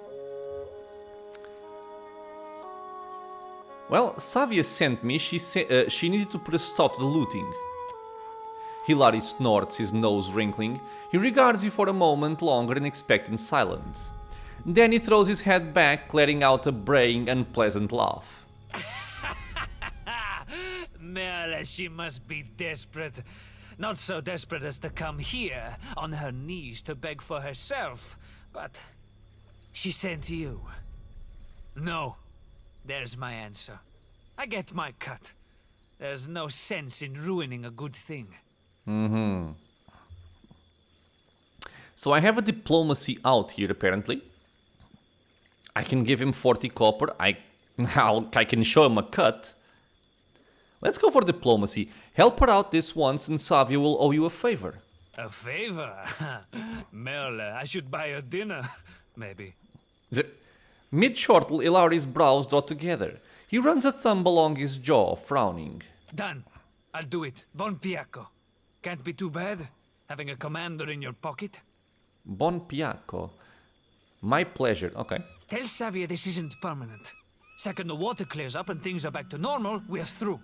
Well, Savia sent me. She needed to put a stop to the looting. Hilari snorts, his nose wrinkling. He regards you for a moment longer in expectant silence. Then he throws his head back, letting out a braying, unpleasant laugh. Merle, she must be desperate. Not so desperate as to come here, on her knees to beg for herself. But she sent you. No. There's my answer. I get my cut. There's no sense in ruining a good thing. So I have a diplomacy out here, apparently. I can give him 40 copper. I can show him a cut. Let's go for diplomacy. Help her out this once and Savia will owe you a favor. A favor? Merle, I should buy her dinner. Maybe. Mid-chortle, Ilari's brows draw together. He runs a thumb along his jaw, frowning. Done. I'll do it. Bon Piacco. Can't be too bad, having a commander in your pocket. Bon Piacco. My pleasure. Okay. Tell Savia this isn't permanent. Second the water clears up and things are back to normal, we're through.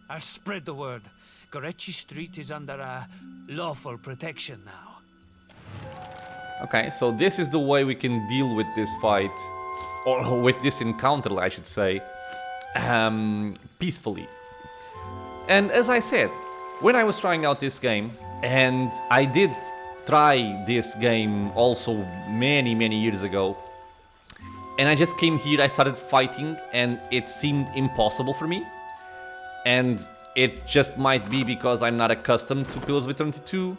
I'll spread the word. Gorecci Street is under lawful protection now. Okay, so this is the way we can deal with this fight, or with this encounter, I should say, peacefully. And as I said, when I was trying out this game, and I did try this game also many years ago, and I just came here, I started fighting, and it seemed impossible for me. And it just might be because I'm not accustomed to Pillars of Eternity 2,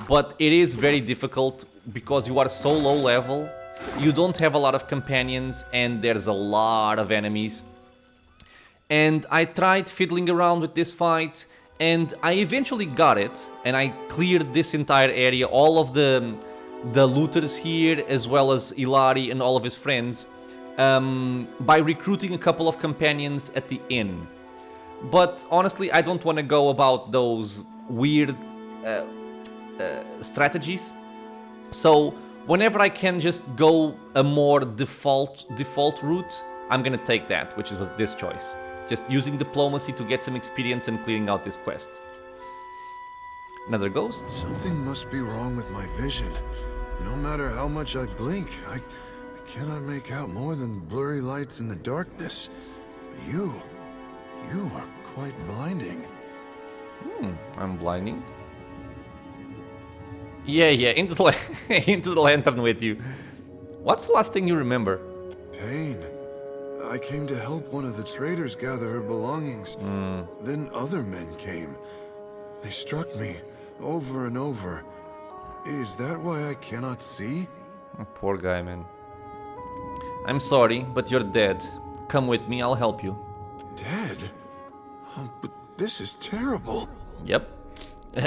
but it is very difficult because you are so low level, you don't have a lot of companions, and there's a lot of enemies. And I tried fiddling around with this fight, and I eventually got it, and I cleared this entire area, all of the looters here, as well as Ilari and all of his friends, by recruiting a couple of companions at the inn. But honestly, I don't want to go about those weird strategies. So whenever I can just go a more default route, I'm gonna take that, which was this choice. Just using diplomacy to get some experience and clearing out this quest. Another ghost. Something must be wrong with my vision. No matter how much I blink, I cannot make out more than blurry lights in the darkness. You are quite blinding. I'm blinding. Yeah, into the into the lantern with you. What's the last thing you remember? Pain. I came to help one of the traders gather her belongings. Then other men came. They struck me over and over. Is that why I cannot see? Oh, poor guy, man. I'm sorry, but you're dead. Come with me, I'll help you. Dead? Oh, but this is terrible. Yep.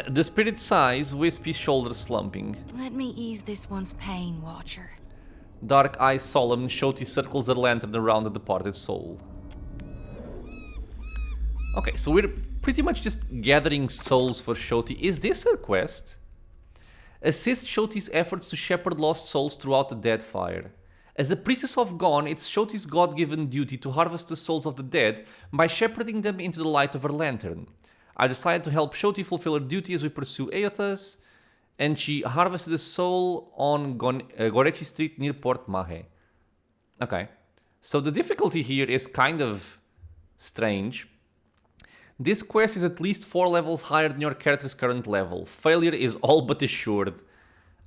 The spirit sighs, wispy shoulders slumping. Let me ease this one's pain, Watcher. Dark eyes solemn, Shoti circles the lantern around the departed soul. Okay, so we're pretty much just gathering souls for Shoti. Is this her quest? Assist Shoti's efforts to shepherd lost souls throughout the Deadfire. As a priestess of Gon, it's Shoti's god-given duty to harvest the souls of the dead by shepherding them into the light of her lantern. I decided to help Shoti fulfill her duty as we pursue Aethys, and she harvested a soul on Gorecci Street near Port Maje. Okay, so the difficulty here is kind of strange. This quest is at least 4 levels higher than your character's current level. Failure is all but assured.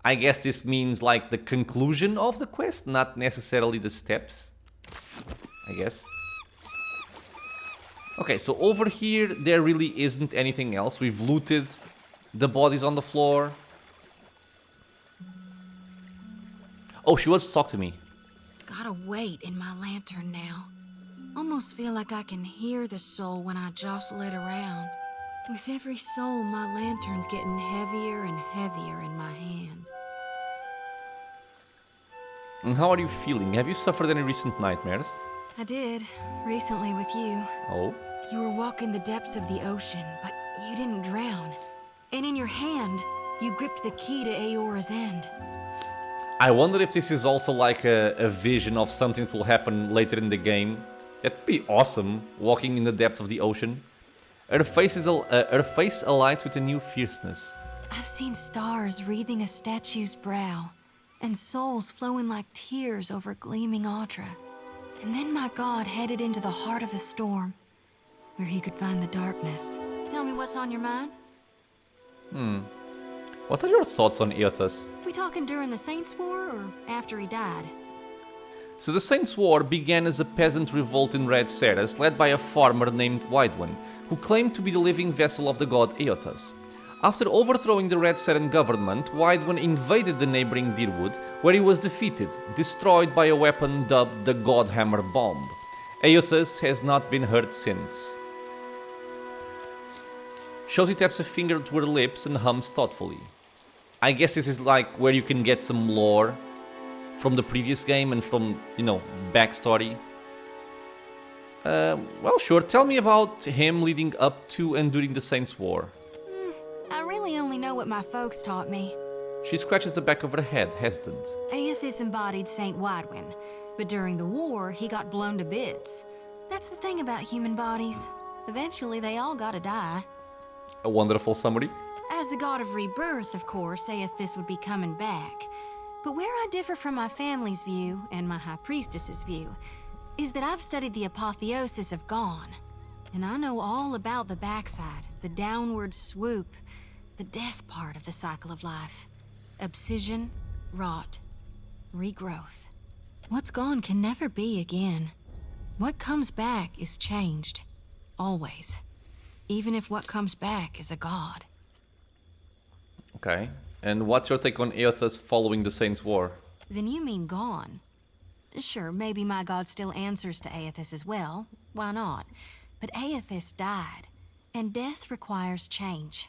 I guess this means like the conclusion of the quest, not necessarily the steps. I guess. Okay, so over here, there really isn't anything else. We've looted the bodies on the floor. Oh, she wants to talk to me. Gotta wait in my lantern now. Almost feel like I can hear the soul when I jostle it around. With every soul, my lantern's getting heavier and heavier in my hand. And how are you feeling? Have you suffered any recent nightmares? I did, recently with you. Oh? You were walking the depths of the ocean, but you didn't drown. And in your hand, you gripped the key to Aora's end. I wonder if this is also like a vision of something that will happen later in the game. That'd be awesome, walking in the depths of the ocean. Her face alight with a new fierceness. I've seen stars wreathing a statue's brow, and souls flowing like tears over gleaming Audra. And then my god headed into the heart of the storm, where he could find the darkness. Tell me what's on your mind? What are your thoughts on Aethys? We talking during the Saints' War, or after he died? So the Saints' War began as a peasant revolt in Red Ceres, led by a farmer named Widewin, who claimed to be the living vessel of the god Aethys. After overthrowing the Red Seren government, Widewin invaded the neighboring Deerwood, where he was defeated, destroyed by a weapon dubbed the Godhammer Bomb. Aethys has not been hurt since. Shoti taps a finger to her lips and hums thoughtfully. I guess this is like where you can get some lore from the previous game and from, you know, backstory. Well, sure, tell me about him leading up to and during the Saints' War. I really only know what my folks taught me. She scratches the back of her head, hesitant. Aethys embodied Saint Widewin, but during the war, he got blown to bits. That's the thing about human bodies. Eventually, they all gotta die. A wonderful summary. As the god of rebirth, of course, Aethys would be coming back. But where I differ from my family's view, and my High Priestess's view, is that I've studied the apotheosis of Gon. And I know all about the backside, the downward swoop, the death part of the cycle of life. Abscission, rot, regrowth. What's gone can never be again. What comes back is changed. Always. Even if what comes back is a god. Okay. And what's your take on Aethys following the Saints' War? Then you mean gone. Sure, maybe my god still answers to Aethys as well. Why not? But Aethys died, and death requires change.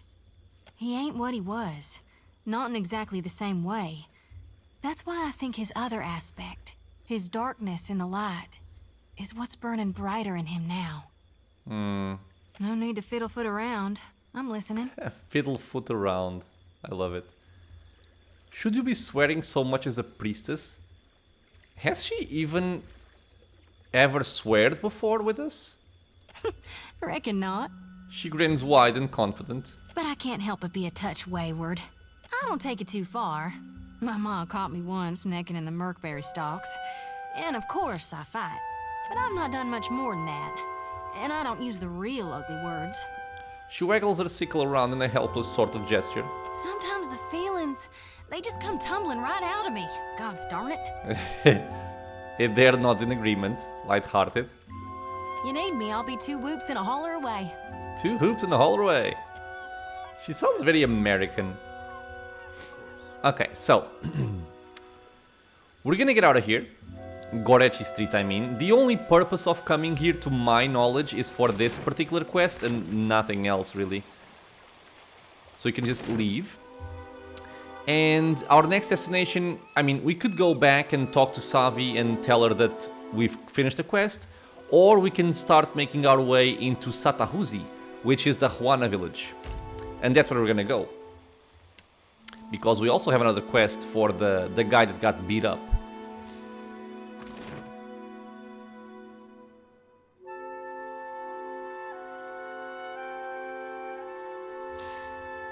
He ain't what he was. Not in exactly the same way. That's why I think his other aspect, his darkness in the light, is what's burning brighter in him now. No need to fiddlefoot around. I'm listening. Fiddlefoot around. I love it. Should you be swearing so much as a priestess? Has she even ever sweared before with us? Reckon not. She grins wide and confident. But I can't help but be a touch wayward. I don't take it too far. My ma caught me once necking in the Merkberry stalks. And of course I fight. But I've not done much more than that. And I don't use the real ugly words. She waggles her sickle around in a helpless sort of gesture. Sometimes the feelings, they just come tumbling right out of me. Gods darn it. They're not in agreement, light-hearted. You need me, I'll be 2 whoops and a holler away. 2 hoops and a holler away. She sounds very American. Okay, so we're gonna get out of here. Gorecci Street, I mean. The only purpose of coming here, to my knowledge, is for this particular quest and nothing else, really. So you can just leave. And our next destination, I mean, we could go back and talk to Savi and tell her that we've finished the quest, or we can start making our way into Satahuzi, which is the Juana village. And that's where we're gonna go. Because we also have another quest for the guy that got beat up.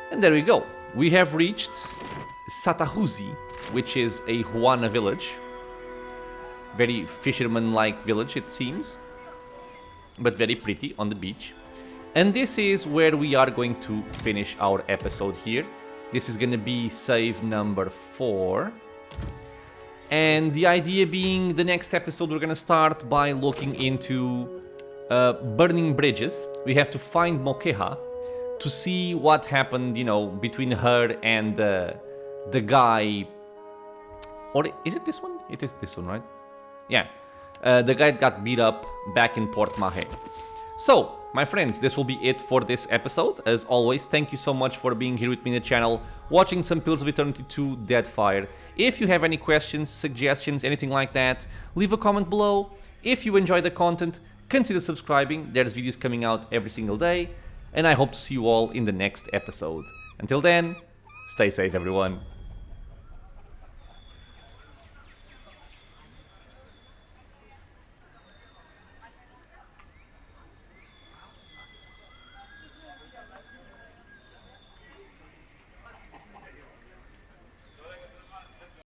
And there we go. We have reached Satahuzi, which is a Juana village. Very fisherman-like village, it seems. But very pretty on the beach. And this is where we are going to finish our episode here. This is gonna be save number 4. And the idea being, the next episode we're gonna start by looking into burning bridges. We have to find Mokeha to see what happened, you know, between her and the guy. Or is it this one? It is this one, right? Yeah. The guy got beat up back in Port Maje. So, my friends, this will be it for this episode. As always, thank you so much for being here with me in the channel, watching some Pillars of Eternity 2 Deadfire. If you have any questions, suggestions, anything like that, leave a comment below. If you enjoy the content, consider subscribing. There's videos coming out every single day. And I hope to see you all in the next episode. Until then, stay safe, everyone.